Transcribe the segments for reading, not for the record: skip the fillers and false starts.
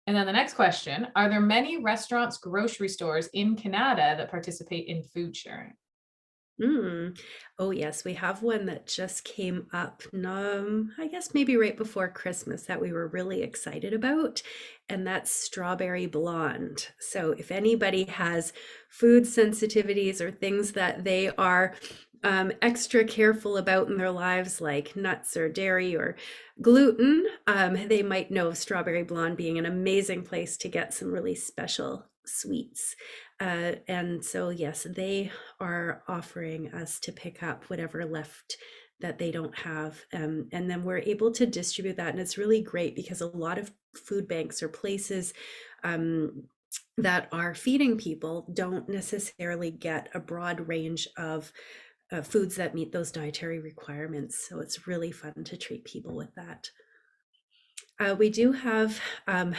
And then the next question, are there many restaurants, grocery stores in Canada that participate in food sharing? Mm. Oh, yes, we have one that just came up, I guess maybe right before Christmas that we were really excited about, and that's strawberry blonde. So if anybody has food sensitivities or things that they are extra careful about in their lives, like nuts or dairy or gluten, they might know of strawberry blonde being an amazing place to get some really special sweets. And so, yes, they are offering us to pick up whatever left that they don't have. And then we're able to distribute that. And it's really great because a lot of food banks or places um, that are feeding people don't necessarily get a broad range of foods that meet those dietary requirements. So it's really fun to treat people with that. We do have a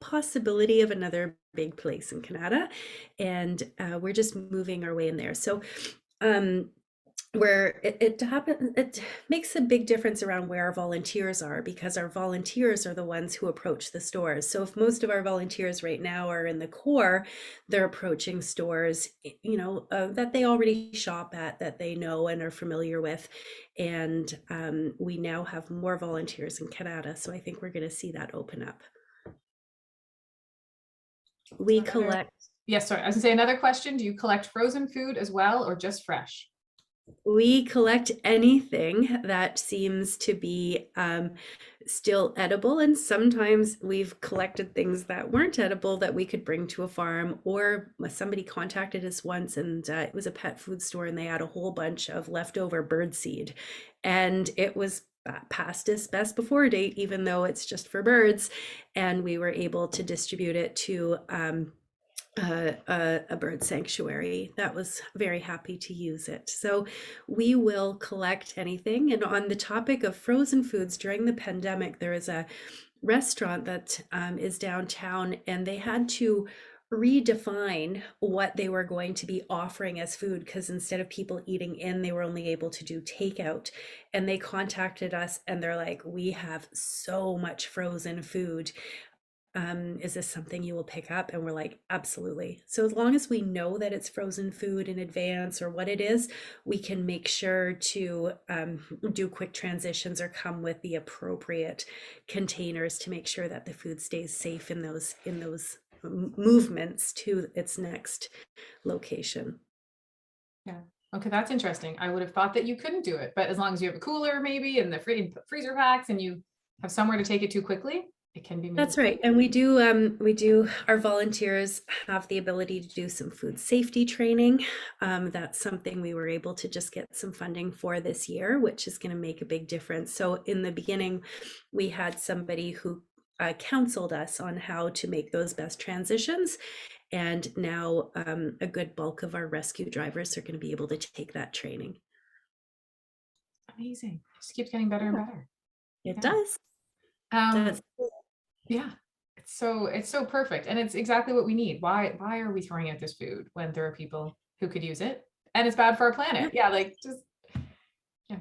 possibility of another big place in Canada, and we're just moving our way in there. So, um, where it makes a big difference around where our volunteers are because our volunteers are the ones who approach the stores. So if most of our volunteers right now are in the core, they're approaching stores, that they already shop at, that they know and are familiar with. And we now have more volunteers in Canada, so I think we're going to see that open up. So We another, collect yes, sorry, I was gonna say another question. Do you collect frozen food as well or just fresh? We collect anything that seems to be still edible, and sometimes we've collected things that weren't edible that we could bring to a farm. Or somebody contacted us once, and it was a pet food store, and they had a whole bunch of leftover bird seed, and it was past its best before date, even though it's just for birds, and we were able to distribute it to a bird sanctuary that was very happy to use it. So we will collect anything. And on the topic of frozen foods, during the pandemic, there is a restaurant that is downtown, and they had to redefine what they were going to be offering as food because instead of people eating in, they were only able to do takeout. And they contacted us and they're like, we have so much frozen food, is this something you will pick up? And we're like, absolutely. So as long as we know that it's frozen food in advance or what it is, we can make sure to do quick transitions or come with the appropriate containers to make sure that the food stays safe in those movements to its next location. Yeah. Okay, that's interesting. I would have thought that you couldn't do it, but as long as you have a cooler maybe and the freezer packs and you have somewhere to take it to quickly, it can be made. That's right. And our volunteers have the ability to do some food safety training. That's something we were able to just get some funding for this year, which is going to make a big difference. So in the beginning, we had somebody who counseled us on how to make those best transitions. And now a good bulk of our rescue drivers are going to be able to take that training. Amazing. It just keeps getting better and Yeah, better. it Yeah. does. Um, That's yeah. It's so perfect. And it's exactly what we need. Why are we throwing out this food when there are people who could use it? And it's bad for our yeah. planet. Yeah, like just yeah.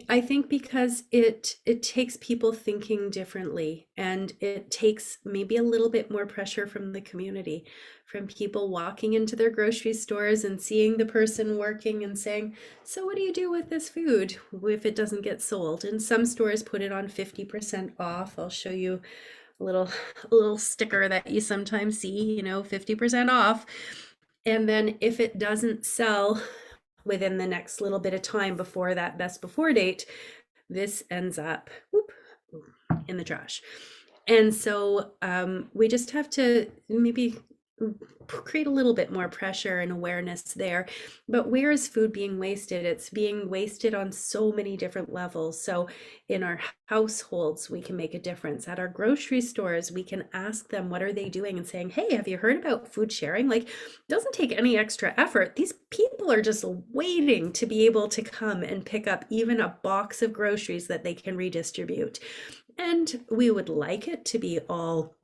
I think because it takes people thinking differently, and it takes maybe a little bit more pressure from the community, from people walking into their grocery stores and seeing the person working and saying, "So what do you do with this food if it doesn't get sold?" And some stores put it on 50% off. I'll show you a little sticker that you sometimes see, 50% off. And then if it doesn't sell within the next little bit of time before that best before date, this ends up in the trash. And so we just have to maybe create a little bit more pressure and awareness there. But where is food being wasted? It's being wasted on so many different levels. So in our households, we can make a difference. At our grocery stores, we can ask them what are they doing and saying, "Hey, have you heard about food sharing?" Like, it doesn't take any extra effort. These people are just waiting to be able to come and pick up even a box of groceries that they can redistribute. And we would like it to be all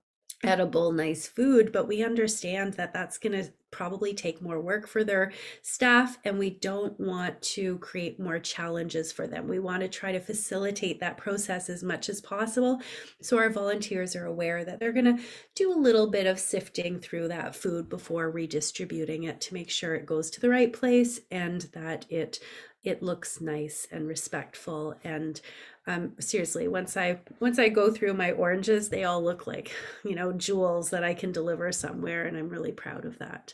edible, nice food, but we understand that that's going to probably take more work for their staff, and we don't want to create more challenges for them. We want to try to facilitate that process as much as possible, so our volunteers are aware that they're going to do a little bit of sifting through that food before redistributing it to make sure it goes to the right place and that it looks nice and respectful. And seriously, once I go through my oranges, they all look like, jewels that I can deliver somewhere, and I'm really proud of that.